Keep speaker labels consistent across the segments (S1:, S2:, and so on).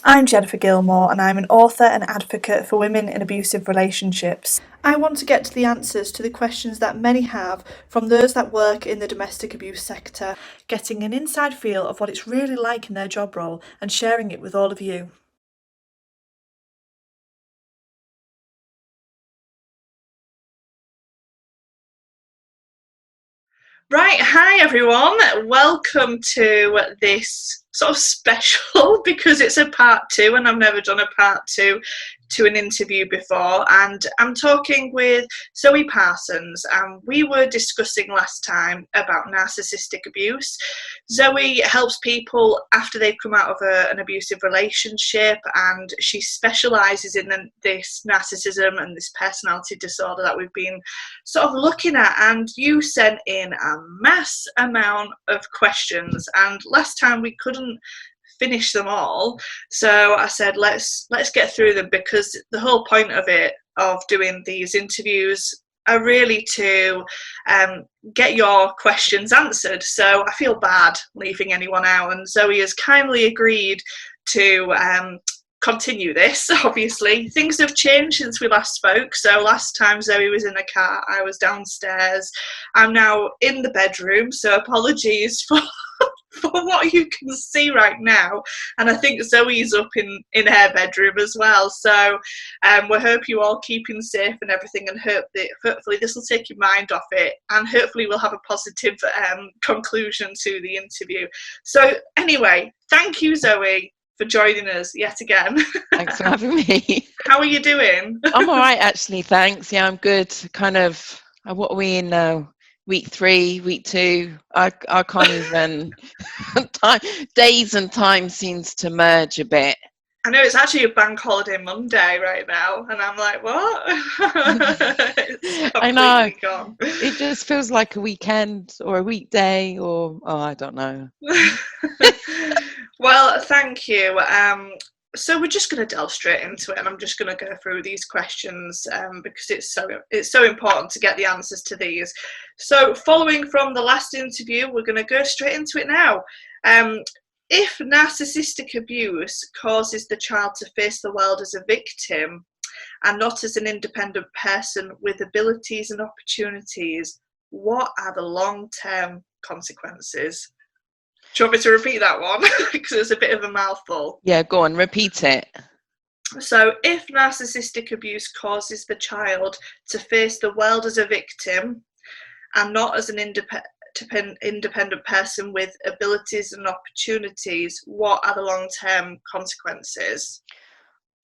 S1: I'm Jennifer Gilmour, and I'm an author and advocate for women in abusive relationships. I want to get to the answers to the questions that many have from those that work in the domestic abuse sector, getting an inside feel of what it's really like in their job role and sharing it with all of you. Right, hi everyone. Welcome to this sort of special because it's a part two and I've never done a part two to an interview before, and I'm talking with Zoe Parsons, and we were discussing last time about narcissistic abuse. Zoe helps people after they've come out of an abusive relationship, and she specialises in this narcissism and this personality disorder that we've been sort of looking at. And you sent in a mass amount of questions, and last time we couldn't finish them all, so I said let's get through them, because the whole point of it, of doing these interviews, are really to get your questions answered. So I feel bad leaving anyone out, and Zoe has kindly agreed to continue this. Obviously things have changed since we last spoke. So last time Zoe was in a car, I was downstairs. I'm now in the bedroom, so apologies for for what you can see right now. And I think Zoe's up in her bedroom as well. So we hope you all keeping safe and everything, and hopefully this will take your mind off it, and hopefully we'll have a positive conclusion to the interview. So anyway, thank you, Zoe, for joining us yet again.
S2: Thanks for having me.
S1: How are you doing?
S2: I'm all right, actually, thanks. Yeah, I'm good. Kind of, what are we in now? Week 3, week 2? I can't even, days and time seems to merge a bit.
S1: I know it's actually a bank holiday Monday right now, and I'm like, what?
S2: I know.
S1: Gone.
S2: It just feels like a weekend or a weekday, or, I don't know.
S1: Well, thank you. So we're just going to delve straight into it, and I'm just going to go through these questions because it's so important to get the answers to these. So following from the last interview, we're going to go straight into it now. If narcissistic abuse causes the child to face the world as a victim and not as an independent person with abilities and opportunities, what are the long-term consequences? Do you want me to repeat that one? Because it's a bit of a mouthful.
S2: Yeah, go on, repeat it.
S1: So, if narcissistic abuse causes the child to face the world as a victim and not as an independent person with abilities and opportunities, what are the long-term consequences?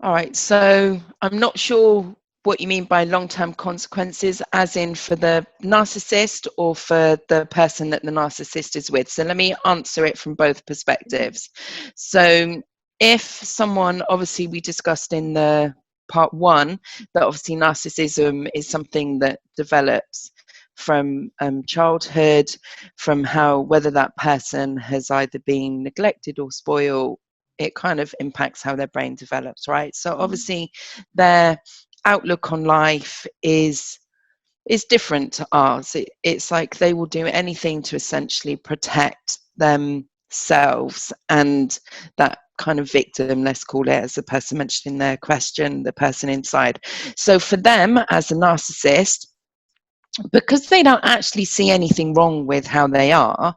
S2: All right, so I'm not sure what you mean by long-term consequences, as in for the narcissist or for the person that the narcissist is with. So let me answer it from both perspectives. So if someone, obviously we discussed in the part 1 that obviously narcissism is something that develops from childhood, from whether that person has either been neglected or spoiled. It kind of impacts how their brain develops, right? So obviously their outlook on life is different to ours. It's like they will do anything to essentially protect themselves and that kind of victim, let's call it, as the person mentioned in their question, the person inside. So for them as a narcissist, because they don't actually see anything wrong with how they are,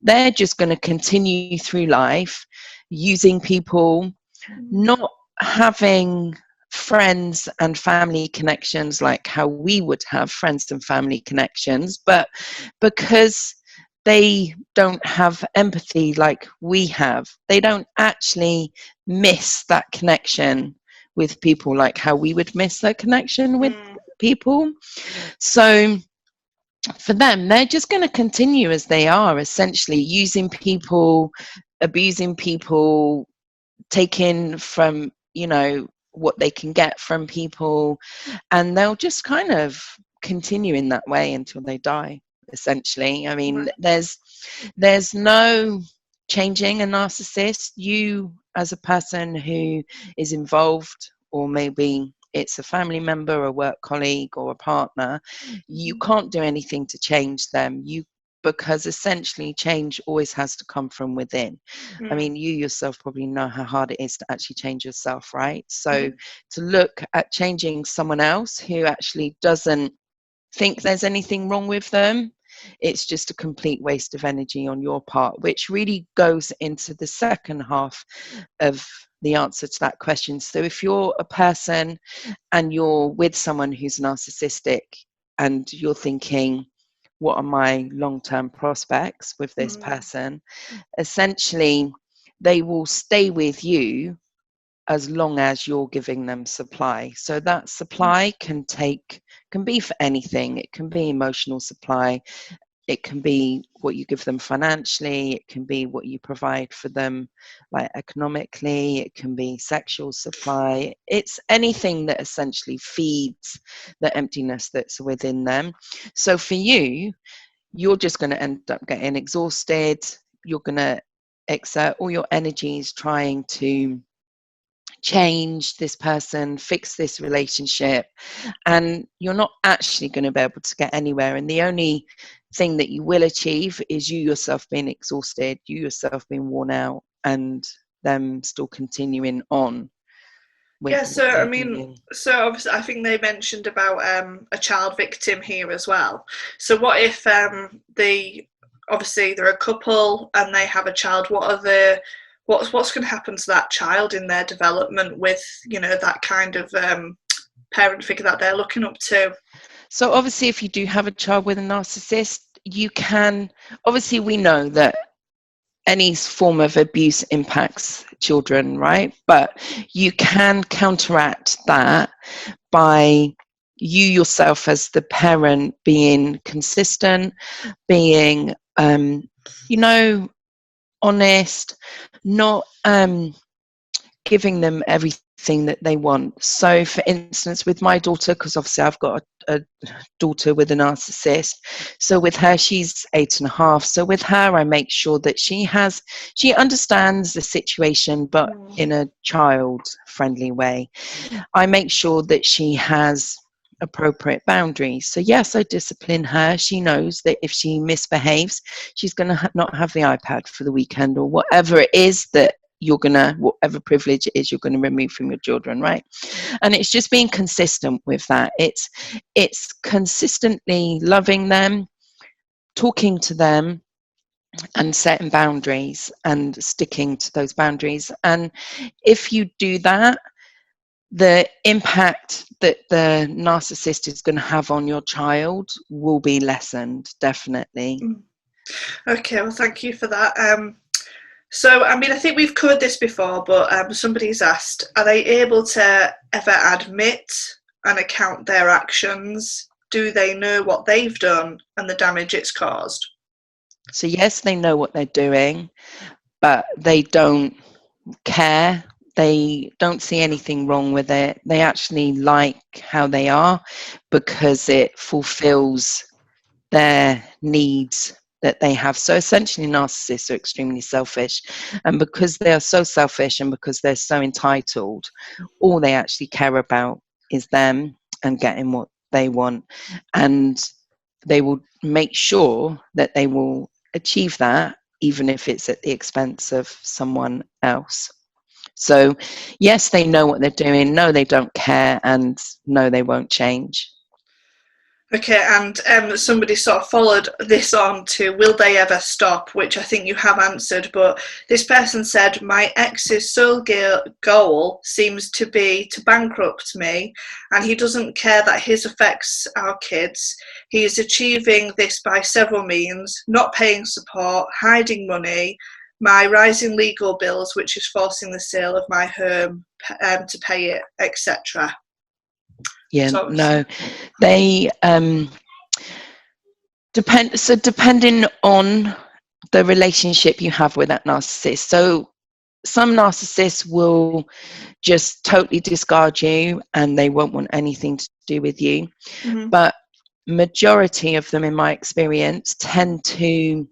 S2: they're just going to continue through life using people, not having friends and family connections like how we would have friends and family connections, but because they don't have empathy like we have, they don't actually miss that connection with people like how we would miss that connection with people. So for them, they're just going to continue as they are, essentially using people, abusing people, taking from, what they can get from people, and they'll just kind of continue in that way until they die, essentially. I mean, there's no changing a narcissist. You, as a person who is involved, or maybe it's a family member, a work colleague, or a partner, you can't do anything to change them. because essentially change always has to come from within. I mean, you yourself probably know how hard it is to actually change yourself, right? So to look at changing someone else who actually doesn't think there's anything wrong with them, it's just a complete waste of energy on your part, which really goes into the second half of the answer to that question. So if you're a person and you're with someone who's narcissistic and you're thinking, what are my long-term prospects with this person? Essentially, they will stay with you as long as you're giving them supply. So that supply can be for anything. It can be emotional supply. It can be what you give them financially. It can be what you provide for them, like economically. It can be sexual supply. It's anything that essentially feeds the emptiness that's within them. So for you, you're just going to end up getting exhausted. You're going to exert all your energies trying to change this person, fix this relationship, and you're not actually going to be able to get anywhere. And the only thing that you will achieve is you yourself being exhausted, you yourself being worn out, and them still continuing on with
S1: Yeah, so
S2: what
S1: I
S2: they're
S1: mean,
S2: doing.
S1: so obviously, I think they mentioned about a child victim here as well. So what if the obviously they're a couple and they have a child? What's going to happen to that child in their development with that kind of parent figure that they're looking up to?
S2: So obviously, if you do have a child with a narcissist, you can, obviously we know that any form of abuse impacts children, right? But you can counteract that by you yourself as the parent being consistent, being, honest, not giving them everything that they want. So for instance, with my daughter, because obviously I've got a daughter with a narcissist, so with her, she's 8.5. So with her, I make sure that she understands the situation, but in a child friendly way. I make sure that she has appropriate boundaries. So yes, I discipline her. She knows that if she misbehaves, she's going to not have the iPad for the weekend, or whatever it is that whatever privilege it is you're going to remove from your children, right? And it's just being consistent with that. It's consistently loving them, talking to them, and setting boundaries and sticking to those boundaries. And if you do that, the impact that the narcissist is going to have on your child will be lessened, definitely.
S1: Okay, well, thank you for that. So, I mean, I think we've covered this before, but somebody's asked, are they able to ever admit and account their actions? Do they know what they've done and the damage it's caused?
S2: So yes, they know what they're doing, but they don't care. They don't see anything wrong with it. They actually like how they are because it fulfills their needs that they have. So essentially, narcissists are extremely selfish, and because they are so selfish and because they're so entitled, all they actually care about is them and getting what they want, and they will make sure that they will achieve that even if it's at the expense of someone else. So yes, they know what they're doing, no they don't care, and no they won't change.
S1: Okay, and somebody sort of followed this on to, will they ever stop? Which I think you have answered, but this person said, my ex's sole goal seems to be to bankrupt me, and he doesn't care that his affects our kids. He is achieving this by several means, not paying support, hiding money, my rising legal bills, which is forcing the sale of my home to pay it, etc.
S2: Yeah,
S1: So,
S2: no, they depending on the relationship you have with that narcissist. So some narcissists will just totally discard you and they won't want anything to do with you. But majority of them, in my experience, tend to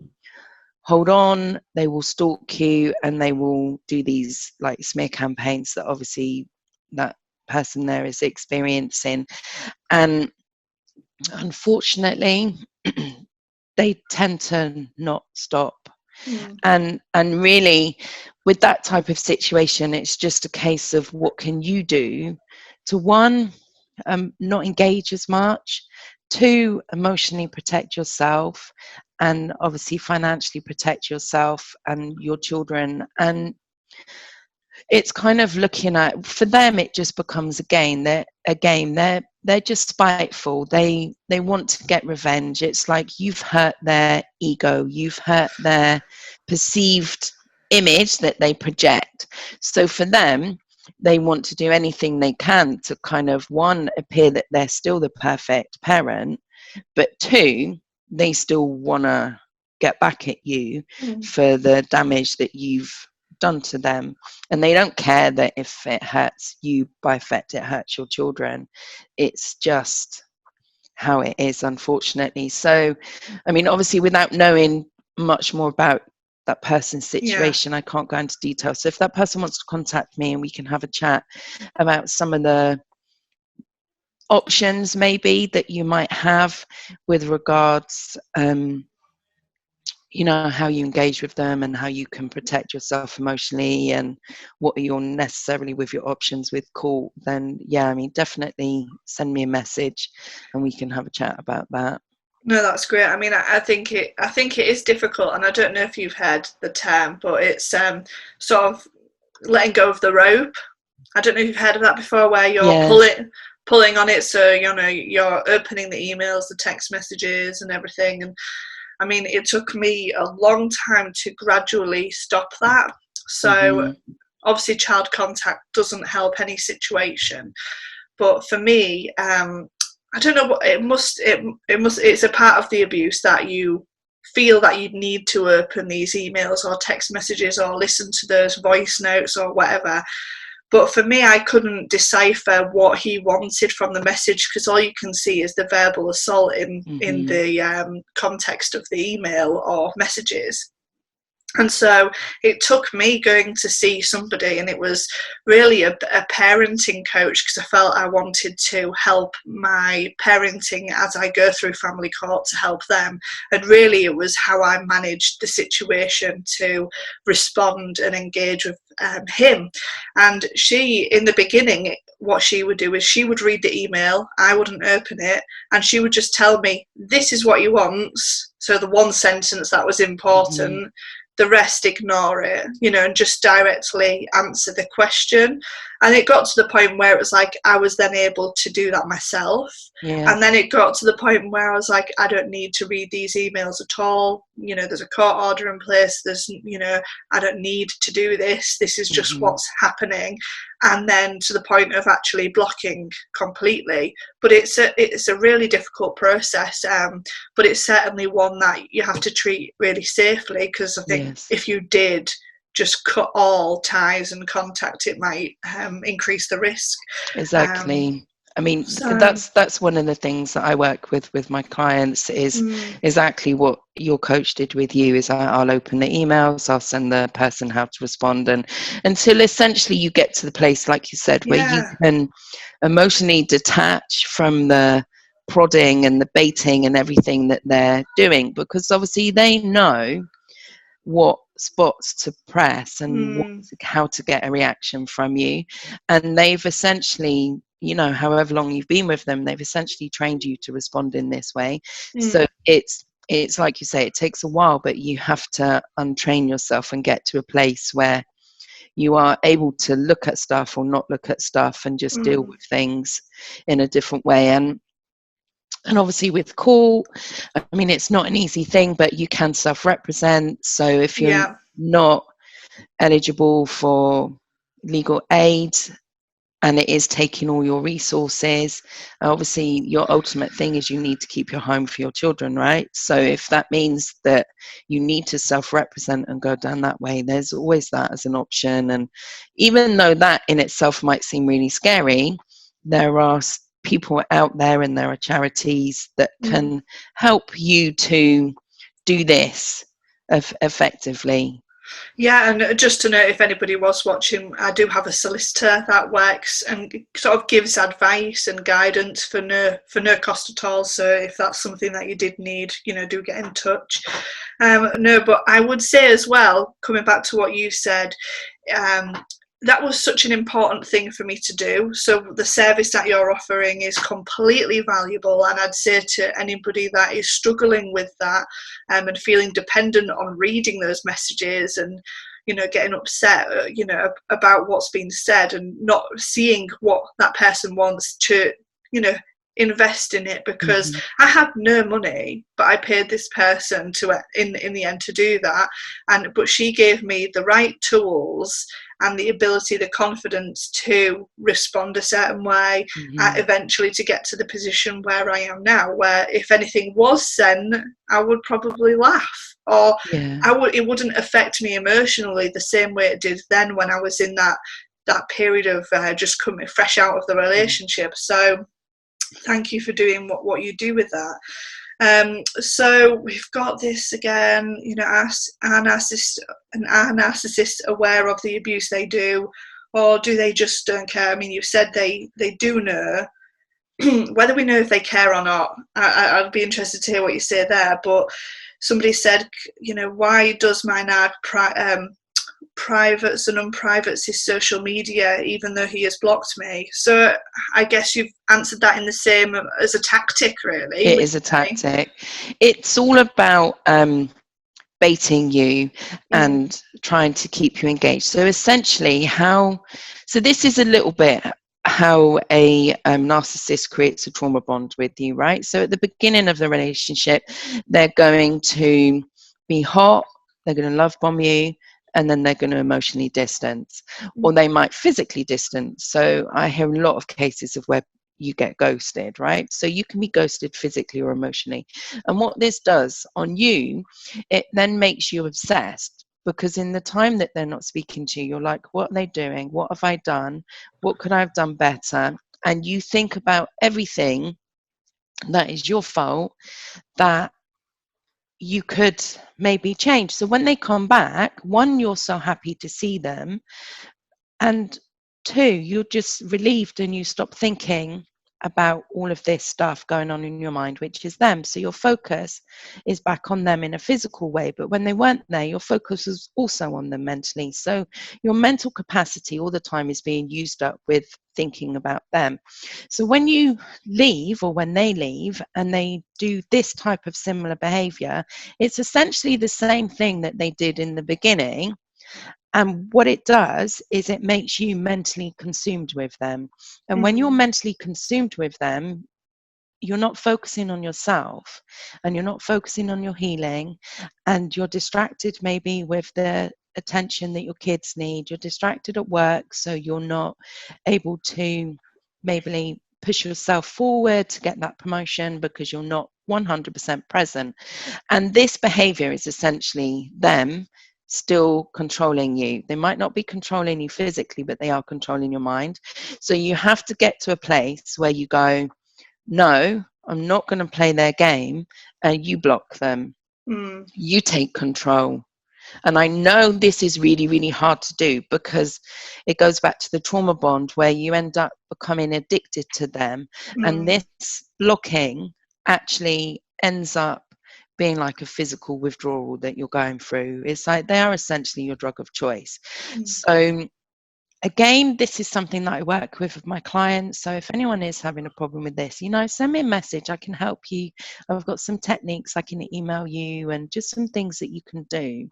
S2: hold on, they will stalk you, and they will do these like smear campaigns that obviously that person there is experiencing. And unfortunately, they tend to not stop.
S1: Mm.
S2: And really, with that type of situation, it's just a case of what can you do to, one, not engage as much, two, emotionally protect yourself, and obviously financially protect yourself and your children. And it's kind of looking at, for them, it just becomes a game. They're just spiteful. They want to get revenge. It's like you've hurt their ego, you've hurt their perceived image that they project. So for them, they want to do anything they can to kind of, one, appear that they're still the perfect parent, but two, they still want to get back at you for the damage that you've done to them. And they don't care that if it hurts you, by effect it hurts your children. It's just how it is, unfortunately. So I mean, obviously, without knowing much more about that person's situation, I can't go into detail. So if that person wants to contact me and we can have a chat about some of the options maybe that you might have with regards, you know, how you engage with them and how you can protect yourself emotionally and what you're necessarily with your options with court, then yeah, I mean, definitely send me a message and we can have a chat about that.
S1: No, that's great. I mean, I think it is difficult, and I don't know if you've heard the term, but it's sort of letting go of the rope. I don't know if you've heard of that before, where you're pulling on it. So you know, you're opening the emails, the text messages, and everything. And I mean, it took me a long time to gradually stop that. So obviously, child contact doesn't help any situation, but for me, I don't know what it's a part of the abuse that you feel that you need to open these emails or text messages or listen to those voice notes or whatever. But for me, I couldn't decipher what he wanted from the message, because all you can see is the verbal assault in the context of the email or messages. And so it took me going to see somebody, and it was really a parenting coach, because I felt I wanted to help my parenting as I go through family court, to help them. And really it was how I managed the situation to respond and engage with him. And she, in the beginning, what she would do is she would read the email, I wouldn't open it, and she would just tell me, this is what he wants. So the one sentence that was important, the rest ignore it, you know, and just directly answer the question. And it got to the point where it was like I was then able to do that myself. And then it got to the point where I was like, I don't need to read these emails at all. You know, there's a court order in place. There's, you know, I don't need to do this. This is just what's happening. And then to the point of actually blocking completely. But it's a really difficult process. But it's certainly one that you have to treat really safely, because I think if you did just cut all ties and contact, it might increase the risk.
S2: Exactly. I mean, that's one of the things that I work with my clients is exactly what your coach did with you. Is I'll open the emails, I'll send the person how to respond, and until essentially you get to the place, like you said, where you can emotionally detach from the prodding and the baiting and everything that they're doing, because obviously they know what spots to press and how to get a reaction from you, and they've essentially, you know, however long you've been with them, they've essentially trained you to respond in this way. So it's like you say, it takes a while, but you have to untrain yourself and get to a place where you are able to look at stuff or not look at stuff and just deal with things in a different way. And obviously with court, I mean, it's not an easy thing, but you can self-represent. So if you're not eligible for legal aid and it is taking all your resources, obviously your ultimate thing is you need to keep your home for your children, right? So if that means that you need to self-represent and go down that way, there's always that as an option. And even though that in itself might seem really scary, there are people out there and there are charities that can help you to do this effectively.
S1: Yeah, and just to note, if anybody was watching, I do have a solicitor that works and sort of gives advice and guidance for no cost at all. So if that's something that you did need, do get in touch. No, but I would say as well, coming back to what you said, um, that was such an important thing for me to do. So the service that you're offering is completely valuable, and I'd say to anybody that is struggling with that and feeling dependent on reading those messages and getting upset about what's been said and not seeing what that person wants to invest in it, because I had no money, but I paid this person to in the end to do that, but she gave me the right tools and the ability, the confidence to respond a certain way, eventually to get to the position where I am now, where if anything was said, I would probably laugh, or it wouldn't affect me emotionally the same way it did then when I was in that period of just coming fresh out of the relationship. So thank you for doing what you do with that. So we've got this again, are narcissists aware of the abuse they do, or do they just don't care? I mean, you said they do know. Whether we know if they care or not, I'd be interested to hear what you say there. But somebody said, why does my narc privates and unprivates his social media even though he has blocked me? So I guess you've answered that in the same as a tactic, really.
S2: It is a tactic. It's all about baiting you and trying to keep you engaged. So essentially this is a little bit how a narcissist creates a trauma bond with you, right? So at the beginning of the relationship, they're going to be hot, they're going to love bomb you, and then they're going to emotionally distance, or they might physically distance. So I hear a lot of cases of where you get ghosted, right? So you can be ghosted physically or emotionally. And what this does on you, it then makes you obsessed, because in the time that they're not speaking to you, you're like, what are they doing? What have I done? What could I have done better? And you think about everything that is your fault that you could maybe change. So when they come back, one, you're so happy to see them, and two, you're just relieved and you stop thinking about all of this stuff going on in your mind, which is them. So your focus is back on them in a physical way, but when they weren't there, your focus was also on them mentally. So your mental capacity all the time is being used up with thinking about them. So when you leave, or when they leave and they do this type of similar behavior, it's essentially the same thing that they did in the beginning. And what it does is it makes you mentally consumed with them. And when you're mentally consumed with them, you're not focusing on yourself, and you're not focusing on your healing, and you're distracted maybe with the attention that your kids need. You're distracted at work, so you're not able to maybe push yourself forward to get that promotion because you're not 100% present. And this behavior is essentially them still controlling you. They might not be controlling you physically, but they are controlling your mind. So you have to get to a place where you go, no, I'm not going to play their game, and you block them. You take control. And I know this is really, really hard to do, because it goes back to the trauma bond where you end up becoming addicted to them. And this blocking actually ends up being like a physical withdrawal that you're going through. It's like they are essentially your drug of choice. So again, this is something that I work with my clients. So if anyone is having a problem with this, send me a message. I can help you. I've got some techniques I can email you, and just some things that you can do.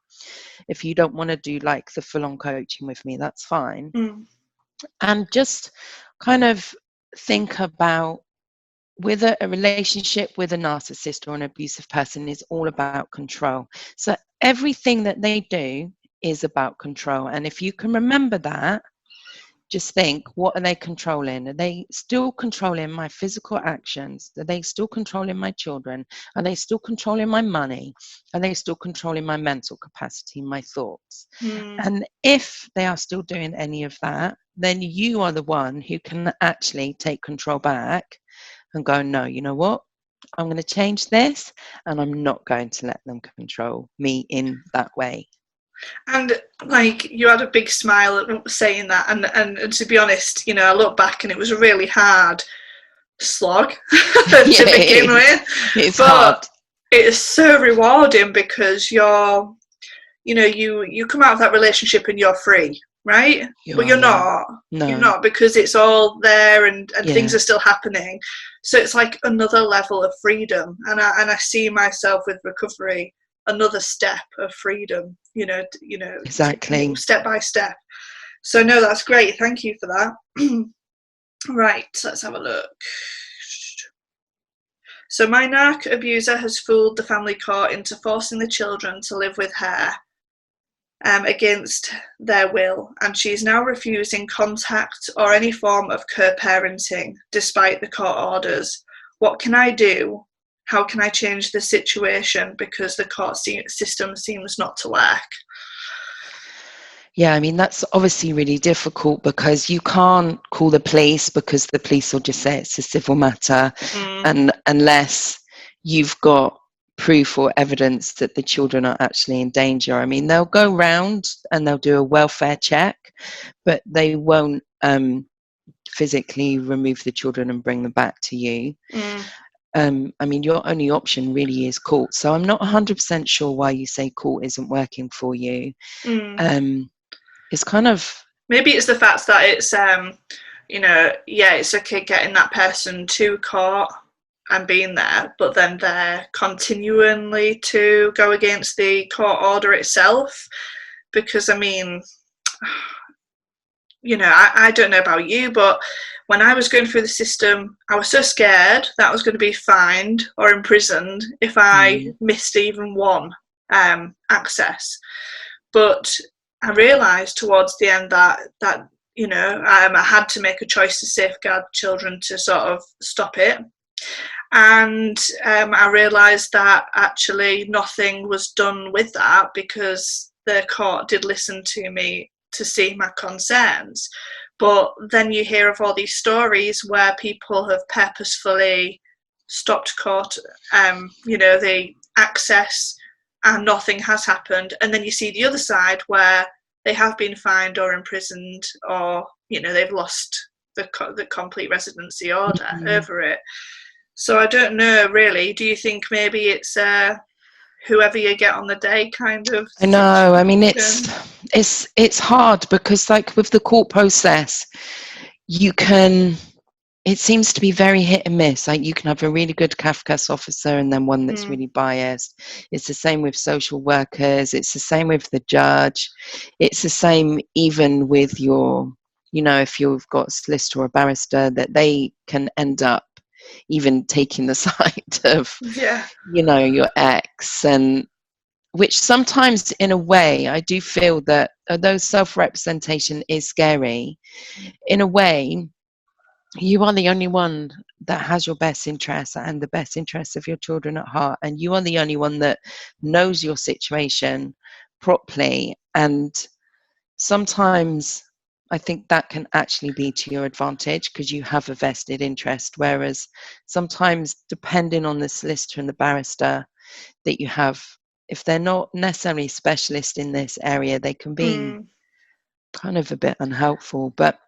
S2: If you don't want to do like the full-on coaching with me, that's fine. And just kind of think about whether a relationship with a narcissist or an abusive person is all about control. So everything that they do is about control. And if you can remember that, just think, what are they controlling? Are they still controlling my physical actions? Are they still controlling my children? Are they still controlling my money? Are they still controlling my mental capacity, my thoughts? And if they are still doing any of that, then you are the one who can actually take control back and go, no, you know what? I'm going to change this, and I'm not going to let them control me in that way.
S1: And like, you had a big smile at saying that, and to be honest, you know, I look back and it was a really hard slog to
S2: Yeah,
S1: begin
S2: it is.
S1: with,
S2: It's hard.
S1: but it is so rewarding because you're, you know, you come out of that relationship and you're free, right?
S2: You
S1: But
S2: are,
S1: you're
S2: yeah.
S1: not. You're
S2: No.
S1: not, because it's all there, and things
S2: Yeah.
S1: are still happening. So it's like another level of freedom, and I see myself with recovery another step of freedom.
S2: Exactly.
S1: Step by step. So no, that's great. Thank you for that. Right, let's have a look. So my narc abuser has fooled the family court into forcing the children to live with her against their will, and she's now refusing contact or any form of co-parenting despite the court orders. What can I do? How can I change the situation? Because the court system seems not to work.
S2: Yeah, I mean, that's obviously really difficult because you can't call the police, because the police will just say it's a civil matter, and unless you've got proof or evidence that the children are actually in danger. I mean, they'll go round and they'll do a welfare check, but they won't physically remove the children and bring them back to you. I mean, your only option really is court. So I'm not 100% sure why you say court isn't working for you. It's kind of...
S1: Maybe it's the fact that it's, it's okay getting that person to court and being there, but then they're continually to go against the court order itself. Because, I mean, you know, I don't know about you, but when I was going through the system, I was so scared that I was going to be fined or imprisoned if I missed even one access. But I realised towards the end that you know, I had to make a choice to safeguard children to sort of stop it. And I realised that actually nothing was done with that, because the court did listen to me to see my concerns. But then you hear of all these stories where people have purposefully stopped court, the access, and nothing has happened. And then you see the other side where they have been fined or imprisoned, or, you know, they've lost the complete residency order over it. So I don't know, really. Do you think maybe it's whoever you get on the day kind of?
S2: I know. I mean, it's hard because, like, with the court process, it seems to be very hit and miss. Like, you can have a really good CAFCAS officer and then one that's really biased. It's the same with social workers. It's the same with the judge. It's the same even with your, you know, if you've got a solicitor or a barrister, that they can end up even taking the side of, you know, your ex. And which sometimes, in a way, I do feel that although self-representation is scary, in a way, you are the only one that has your best interests and the best interests of your children at heart, and you are the only one that knows your situation properly. And sometimes I think that can actually be to your advantage because you have a vested interest, whereas sometimes, depending on the solicitor and the barrister that you have, if they're not necessarily specialist in this area, they can be kind of a bit unhelpful. But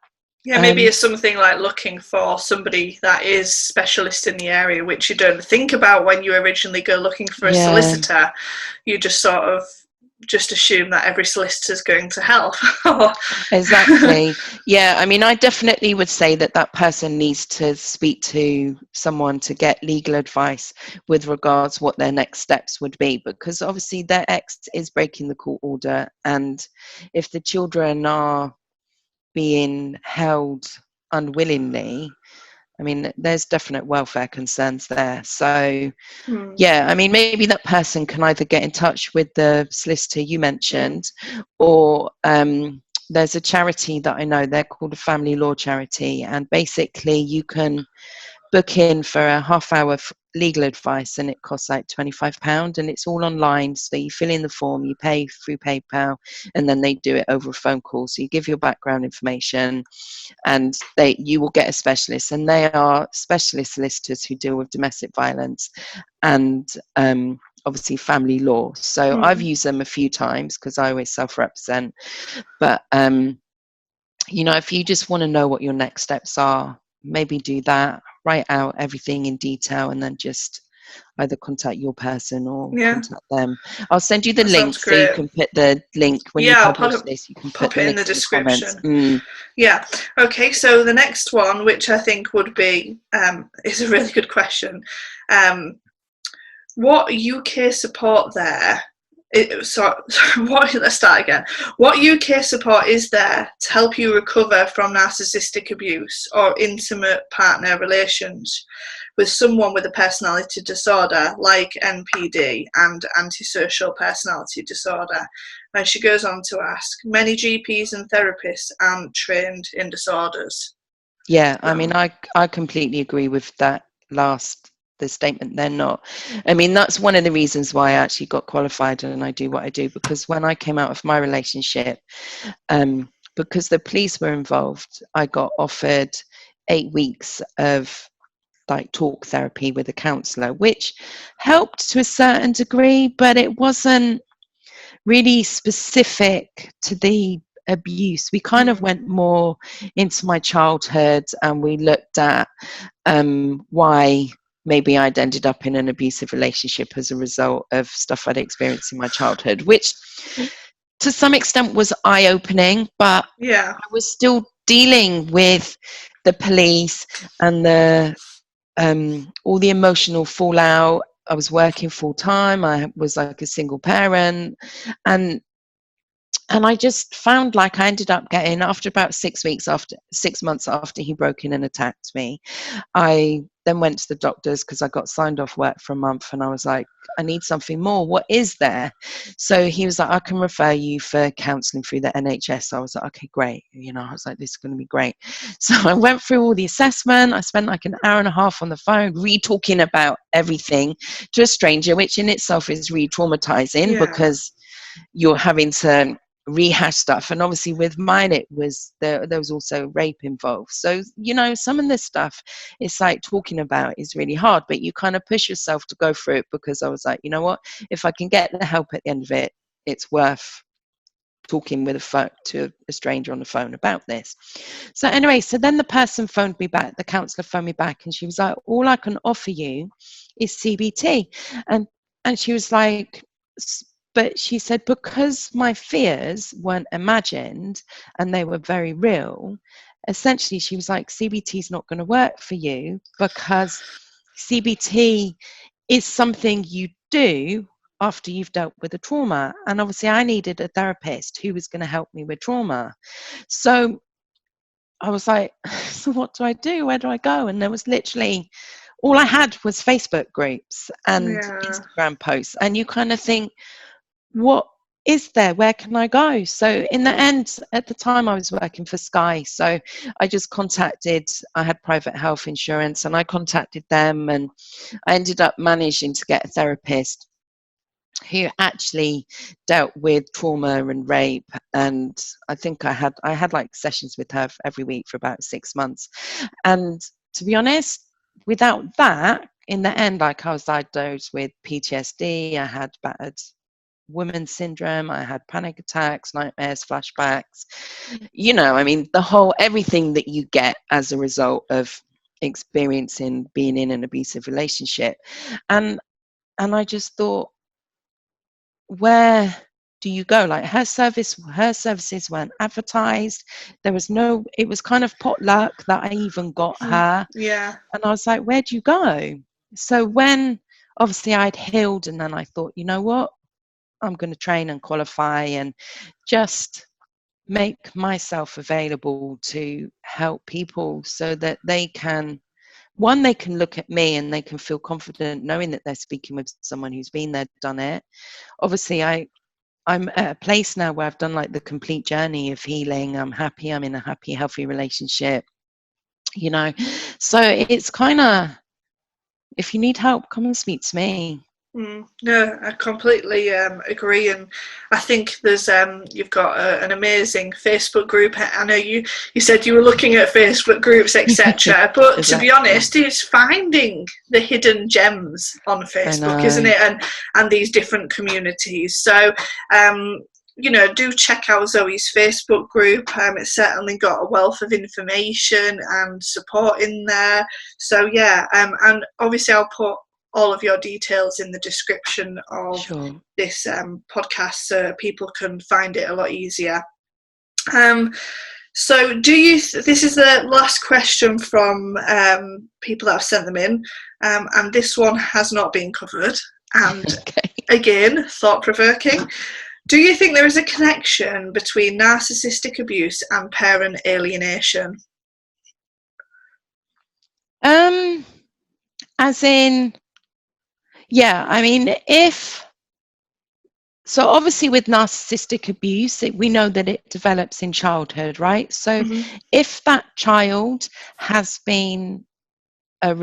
S1: yeah, maybe it's something like looking for somebody that is specialist in the area, which you don't think about when you originally go looking for a solicitor. You just sort of just assume that every solicitor is going to help.
S2: Exactly. Yeah, I mean, I definitely would say that that person needs to speak to someone to get legal advice with regards what their next steps would be, because obviously their ex is breaking the court order, and if the children are being held unwillingly, I mean, there's definite welfare concerns there. So, yeah, I mean, maybe that person can either get in touch with the solicitor you mentioned, or there's a charity that I know, they're called a family law charity, and basically you can book in for a half-hour legal advice, and it costs like £25, and it's all online. So you fill in the form, you pay through PayPal, and then they do it over a phone call. So you give your background information, and you will get a specialist, and they are specialist solicitors who deal with domestic violence. And obviously family law. So I've used them a few times because I always self-represent. But if you just want to know what your next steps are, maybe do that. Write out everything in detail, and then just either contact your person or contact them. I'll send you the link so you can put the link when you publish this. You can put the link in the description.
S1: Yeah. Okay. So the next one, which I think would be is a really good question. What UK support there? Let's start again. What UK support is there to help you recover from narcissistic abuse or intimate partner relations with someone with a personality disorder like NPD and antisocial personality disorder? And she goes on to ask, many GPs and therapists aren't trained in disorders.
S2: Yeah, I mean, I completely agree with that the statement. They're not. I mean, that's one of the reasons why I actually got qualified and I do what I do, because when I came out of my relationship, because the police were involved, I got offered 8 weeks of like talk therapy with a counsellor, which helped to a certain degree, but it wasn't really specific to the abuse. We kind of went more into my childhood, and we looked at why maybe I'd ended up in an abusive relationship as a result of stuff I'd experienced in my childhood, which to some extent was eye-opening, but I was still dealing with the police and the all the emotional fallout. I was working full time. I was like a single parent, and I just found like I ended up getting, after about 6 months after he broke in and attacked me, I then went to the doctors because I got signed off work for a month, and I was like, I need something more. What is there? So he was like, I can refer you for counselling through the NHS. I was like, okay, great. I was like, this is going to be great. So I went through all the assessment. I spent like an hour and a half on the phone re-talking about everything to a stranger, which in itself is re-traumatizing because you're having to rehash stuff. And obviously with mine, it was there was also rape involved. So some of this stuff, it's like talking about is really hard, but you kind of push yourself to go through it, because I was like, you know what, if I can get the help at the end of it, it's worth talking with to a stranger on the phone about this. So anyway, so then the person phoned me back, the counsellor phoned me back, and she was like, all I can offer you is CBT. And she was like, but she said, because my fears weren't imagined and they were very real, essentially she was like, CBT is not going to work for you, because CBT is something you do after you've dealt with a trauma. And obviously I needed a therapist who was going to help me with trauma. So I was like, so what do I do? Where do I go? And there was literally, all I had was Facebook groups and Instagram posts. And you kind of think, what is there? Where can I go? So in the end, at the time I was working for Sky. So I just I had private health insurance, and I contacted them, and I ended up managing to get a therapist who actually dealt with trauma and rape. And I think I had like sessions with her every week for about 6 months. And to be honest, without that, in the end, like I was diagnosed with PTSD, I had battered woman syndrome, I had panic attacks, nightmares, flashbacks, I mean, everything that you get as a result of experiencing being in an abusive relationship. And I just thought, where do you go? Like her services weren't advertised. It was kind of potluck that I even got her. And I was like, where do you go? So when obviously I'd healed, and then I thought, you know what, I'm going to train and qualify and just make myself available to help people, so that they can look at me and they can feel confident knowing that they're speaking with someone who's been there, done it. Obviously I'm at a place now where I've done like the complete journey of healing. I'm happy. I'm in a happy, healthy relationship, so it's kind of, if you need help, come and speak to me.
S1: No, I completely agree, and I think there's you've got an amazing Facebook group. I know you said you were looking at Facebook groups, etc. But to be
S2: Exactly.
S1: honest, it's finding the hidden gems on
S2: I
S1: Facebook, isn't
S2: know.
S1: it? And these different communities. So do check out Zoe's Facebook group. It's certainly got a wealth of information and support in there. So yeah, and obviously I'll put all of your details in the description of
S2: Sure.
S1: this podcast so people can find it a lot easier. So this is the last question from people that have sent them in, and this one has not been covered, and
S2: Okay.
S1: again, thought-provoking. Do you think there is a connection between narcissistic abuse and parent alienation?
S2: As in, yeah, I mean, so obviously with narcissistic abuse, we know that it develops in childhood, right? So if that child has been on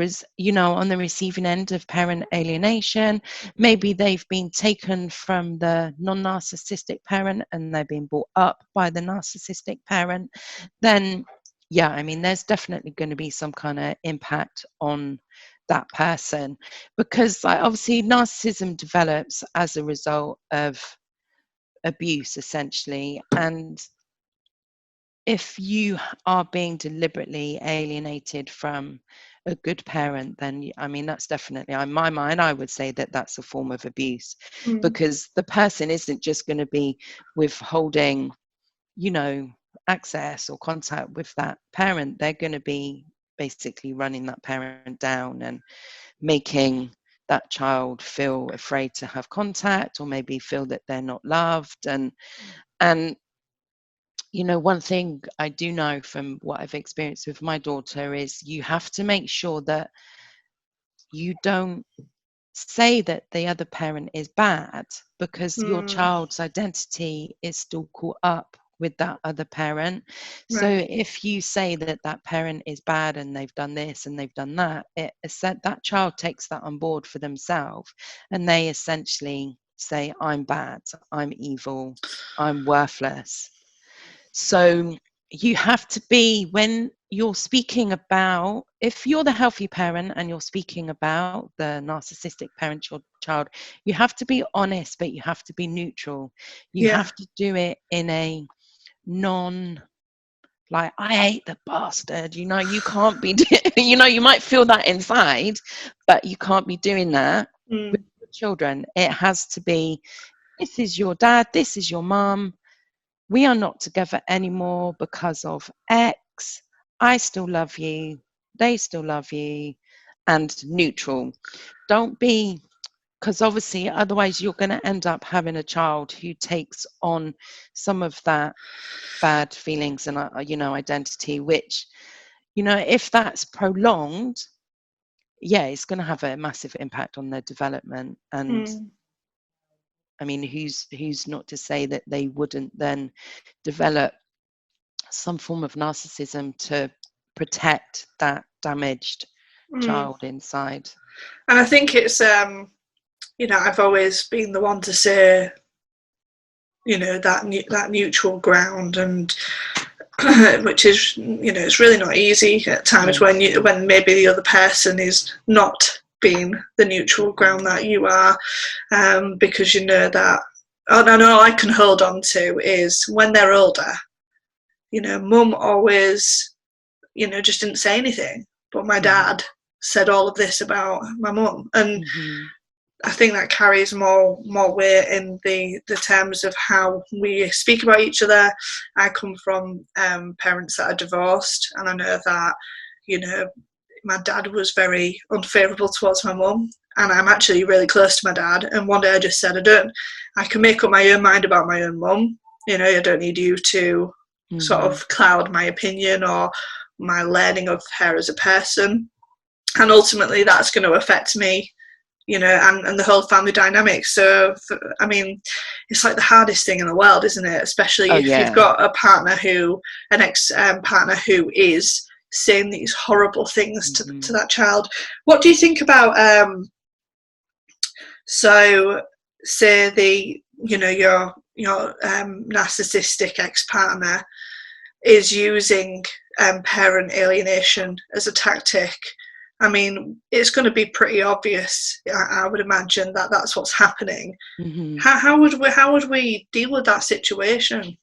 S2: the receiving end of parent alienation, maybe they've been taken from the non-narcissistic parent and they've been brought up by the narcissistic parent, then yeah, I mean, there's definitely going to be some kind of impact on that person, because obviously narcissism develops as a result of abuse, essentially. And if you are being deliberately alienated from a good parent, then I mean, that's definitely, in my mind, I would say that that's a form of abuse, because the person isn't just going to be withholding, access or contact with that parent. They're going to be basically running that parent down and making that child feel afraid to have contact, or maybe feel that they're not loved. And one thing I do know from what I've experienced with my daughter is you have to make sure that you don't say that the other parent is bad, because your child's identity is still caught up with that other parent. So if you say that that parent is bad and they've done this and they've done that, that child takes that on board for themselves, and they essentially say, I'm bad, I'm evil, I'm worthless. So you have to be, when you're speaking about, if you're the healthy parent and you're speaking about the narcissistic parent child, you have to be honest, but you have to be neutral. You have to do it in a like, I hate the bastard, you can't be, you might feel that inside, but you can't be doing that with your children. It has to be, this is your dad, this is your mom. We are not together anymore because of X. I still love you. They still love you. And neutral. Don't be, because obviously otherwise you're going to end up having a child who takes on some of that bad feelings and, identity, which, if that's prolonged, yeah, it's going to have a massive impact on their development. And I mean, who's not to say that they wouldn't then develop some form of narcissism to protect that damaged child inside.
S1: And I think it's I've always been the one to say, that neutral ground, and which is, it's really not easy at times when maybe the other person is not being the neutral ground that you are, because that, and all I can hold on to is when they're older, mum always, just didn't say anything, but my dad said all of this about my mum, and I think that carries more weight in the terms of how we speak about each other. I come from parents that are divorced, and I know that, my dad was very unfavourable towards my mum, and I'm actually really close to my dad. And one day I just said, I can make up my own mind about my own mum. I don't need you to sort of cloud my opinion or my learning of her as a person. And ultimately that's going to affect me, and the whole family dynamic. So, I mean, it's like the hardest thing in the world, isn't it? Especially if you've got a partner an ex-partner who is saying these horrible things to that child. What do you think about So, say your narcissistic ex-partner is using parent alienation as a tactic. I mean, it's going to be pretty obvious, I would imagine, that that's what's happening.
S2: Mm-hmm.
S1: How would we deal with that situation?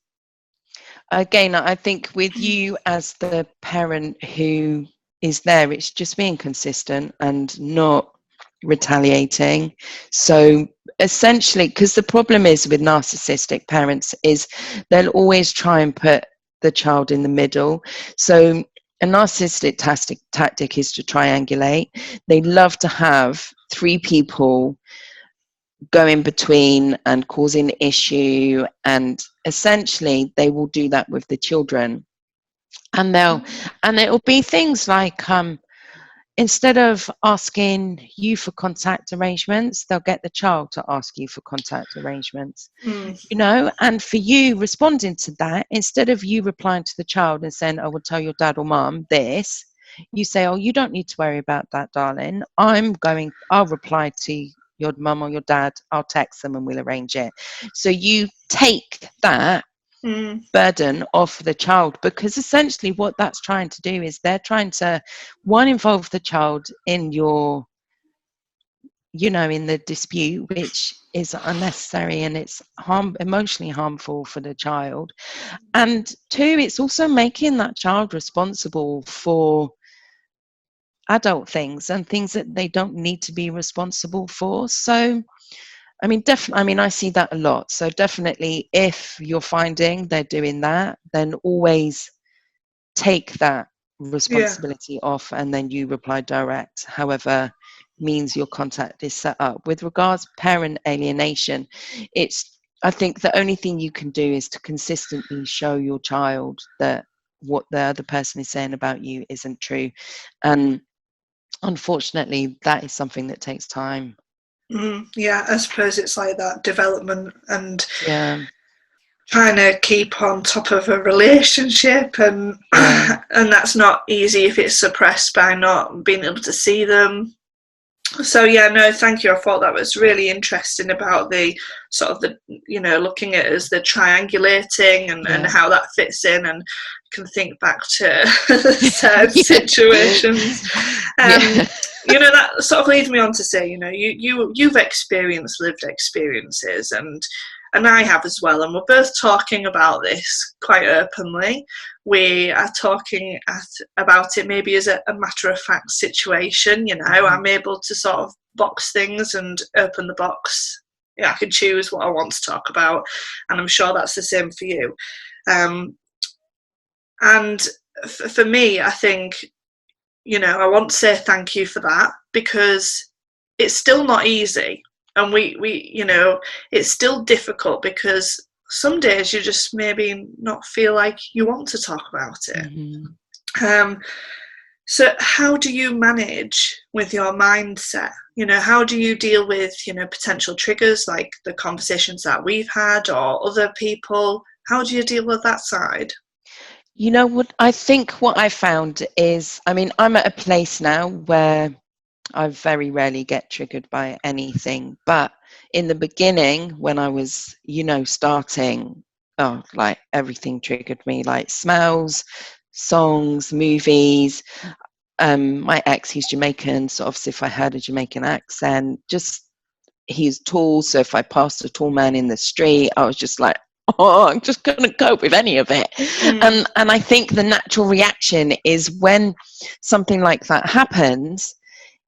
S2: Again, I think with you as the parent who is there, it's just being consistent and not retaliating. So essentially, because the problem is with narcissistic parents is they'll always try and put the child in the middle. So a narcissistic tactic is to triangulate. They love to have three people go in between and cause an issue, and essentially they will do that with the children. And it'll be things like instead of asking you for contact arrangements, they'll get the child to ask you for contact arrangements. And for you responding to that, instead of you replying to the child and saying, I will tell your dad or mum this, you say, oh, you don't need to worry about that, darling. I'll reply to your mum or your dad, I'll text them and we'll arrange it. So you take that burden off the child, because essentially what that's trying to do is they're trying to, one, involve the child in in the dispute, which is unnecessary and it's emotionally harmful for the child. And two, it's also making that child responsible for adult things and things that they don't need to be responsible for. So I mean, I see that a lot. So definitely, if you're finding they're doing that, then always take that responsibility off, and then you reply direct. However, means your contact is set up. With regards parent alienation, I think the only thing you can do is to consistently show your child that what the other person is saying about you isn't true, and unfortunately, that is something that takes time.
S1: Yeah, I suppose it's like that development and trying to keep on top of a relationship, and and that's not easy if it's suppressed by not being able to see them. So yeah, no, thank you. I thought that was really interesting about the sort of the looking at it as the triangulating and how that fits in, and can think back to certain situations. That sort of leads me on to say, you've experienced lived experiences, and I have as well, and we're both talking about this quite openly. We are talking about it maybe as a matter of fact situation. I'm able to sort of box things and open the box. I can choose what I want to talk about, and I'm sure that's the same for you. And for me, I think, I want to say thank you for that, because it's still not easy. And we it's still difficult, because some days you just maybe not feel like you want to talk about it. So how do you manage with your mindset? How do you deal with, potential triggers like the conversations that we've had or other people? How do you deal with that side?
S2: What I think what I found is, I'm at a place now where I very rarely get triggered by anything. But in the beginning, when I was, starting, like everything triggered me, like smells, songs, movies. My ex, he's Jamaican, so obviously if I heard a Jamaican accent, he's tall, so if I passed a tall man in the street, I was just like, oh, I'm just going to cope with any of it. And I think the natural reaction is when something like that happens,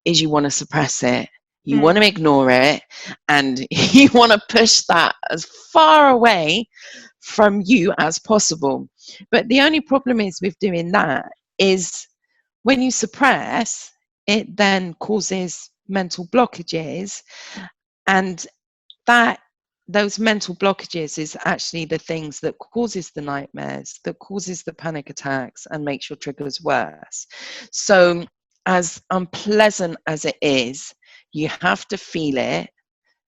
S2: is you want to suppress it, you want to ignore it, and you want to push that as far away from you as possible. But the only problem is with doing that is when you suppress, it then causes mental blockages, and those mental blockages is actually the things that causes the nightmares, that causes the panic attacks, and makes your triggers worse. So as unpleasant as it is, you have to feel it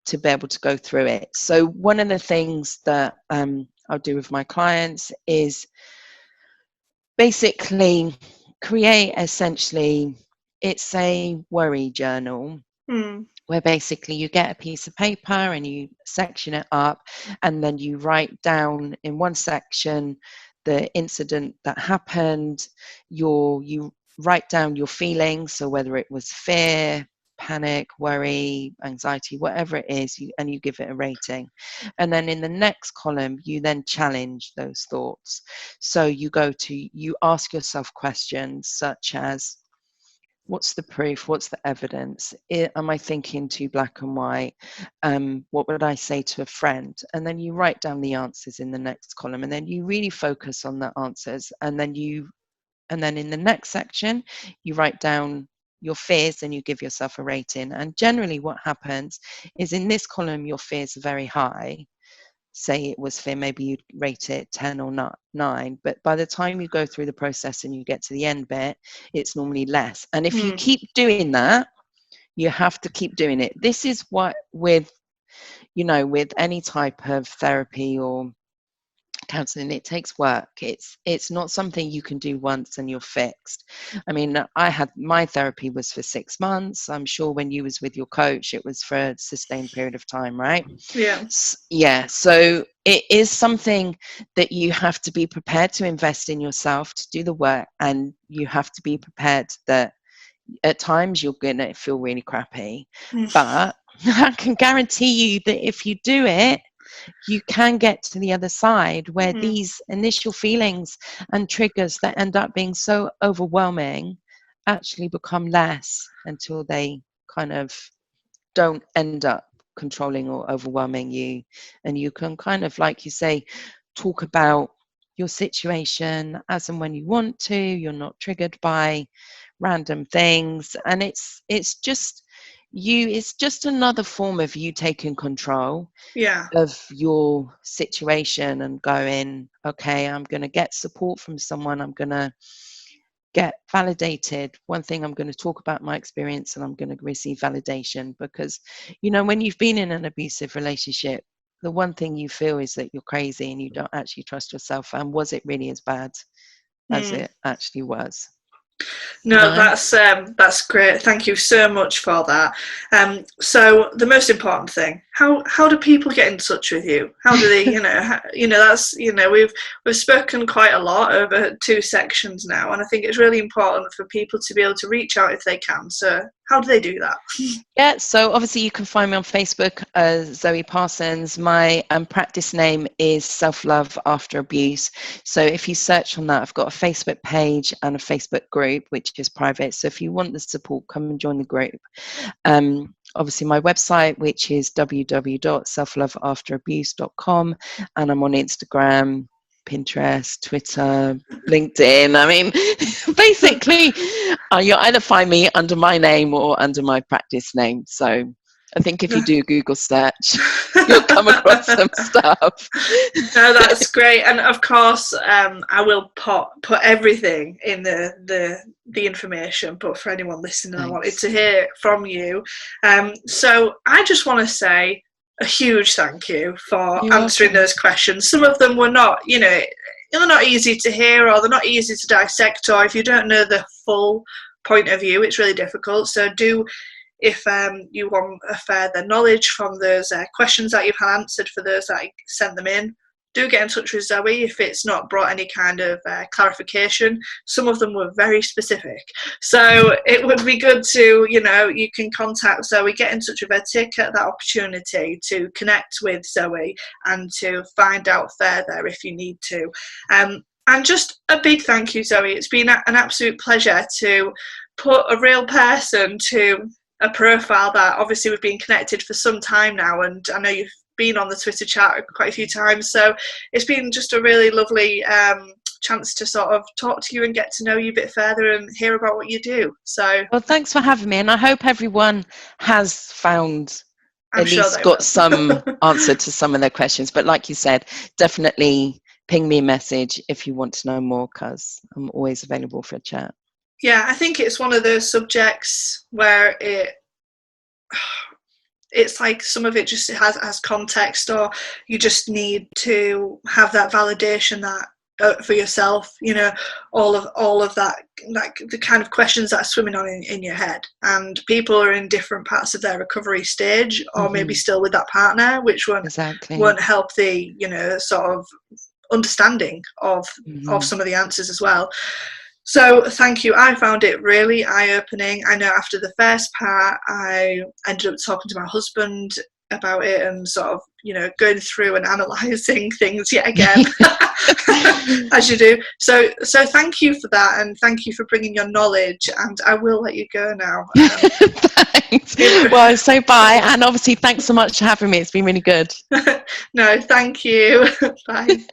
S2: to be able to go through it. So one of the things that I'll do with my clients is basically create, essentially, it's a worry journal where basically you get a piece of paper and you section it up, and then you write down in one section the incident that happened. You write down your feelings, so whether it was fear, panic, worry, anxiety, whatever it is, and you give it a rating. And then in the next column, you then challenge those thoughts. So you ask yourself questions such as, what's the proof? What's the evidence? Am I thinking too black and white? What would I say to a friend? And then you write down the answers in the next column, and then you really focus on the answers. And then in the next section, you write down your fears and you give yourself a rating. And generally what happens is, in this column, your fears are very high. Say it was fear, maybe you'd rate it 10 or 9, but by the time you go through the process and you get to the end bit, it's normally less. And if you keep doing that, you have to keep doing it. This is what with any type of therapy or counseling, it takes work. It's not something you can do once and you're fixed. I mean, my therapy was for 6 months. I'm sure when you was with your coach, it was for a sustained period of time, right? Yeah. So it is something that you have to be prepared to invest in yourself, to do the work, and you have to be prepared that at times you're gonna feel really crappy. But I can guarantee you that if you do it, you can get to the other side, where these initial feelings and triggers that end up being so overwhelming actually become less, until they kind of don't end up controlling or overwhelming you. And you can kind of, like you say, talk about your situation as and when you want to. You're not triggered by random things, and it's just another form of you taking control of your situation and going, okay, I'm going to get support from someone, I'm going to get validated. One thing, I'm going to talk about my experience and I'm going to receive validation, because when you've been in an abusive relationship, the one thing you feel is that you're crazy and you don't actually trust yourself. And was it really as bad as it actually was?
S1: No, that's great. Thank you so much for that. So the most important thing: how do people get in touch with you? How do they, we've spoken quite a lot over 2 sections now, and I think it's really important for people to be able to reach out if they can. So how do they do that?
S2: Yeah, so obviously you can find me on Facebook as Zoe Parsons. My practice name is Self-Love After Abuse. So if you search on that, I've got a Facebook page and a Facebook group, which is private. So if you want the support, come and join the group. Obviously my website, which is www.selfloveafterabuse.com, and I'm on Instagram, Pinterest, Twitter, LinkedIn. I mean, basically, you'll either find me under my name or under my practice name. So I think if you do Google search, you'll come across some stuff.
S1: No, that's great. And of course, I will put everything in the information. But for anyone listening, I wanted to hear from you. So I just want to say a huge thank you for answering those questions. Some of them were not, they're not easy to hear, or they're not easy to dissect, or if you don't know the full point of view, it's really difficult. So if you want a further knowledge from those questions that you've had answered for those that I sent them in, do get in touch with Zoe if it's not brought any kind of clarification. Some of them were very specific. So it would be good to, you can contact Zoe, get in touch with her, take that opportunity to connect with Zoe and to find out further if you need to. And just a big thank you, Zoe. It's been an absolute pleasure to put a real person to a profile that obviously we've been connected for some time now, and I know you've been on the Twitter chat quite a few times, so it's been just a really lovely chance to sort of talk to you and get to know you a bit further and hear about what you do. So well,
S2: thanks for having me, and I hope everyone has found at least got some answer to some of their questions. But like you said, definitely ping me a message if you want to know more, because I'm always available for a chat.
S1: Yeah, I think it's one of those subjects where it's like some of it just has context, or you just need to have that validation that for yourself, you know, all of that, like the kind of questions that are swimming on in your head. And people are in different parts of their recovery stage, or maybe still with that partner, which won't help the, you know, sort of understanding of some of the answers as well. So thank you. I found it really eye-opening. I know after the first part, I ended up talking to my husband about it and sort of, you know, going through and analysing things yet again, as you do. So thank you for that, and thank you for bringing your knowledge, and I will let you go now.
S2: Thanks. Well, so bye, and obviously thanks so much for having me. It's been really good.
S1: No, thank you. Bye.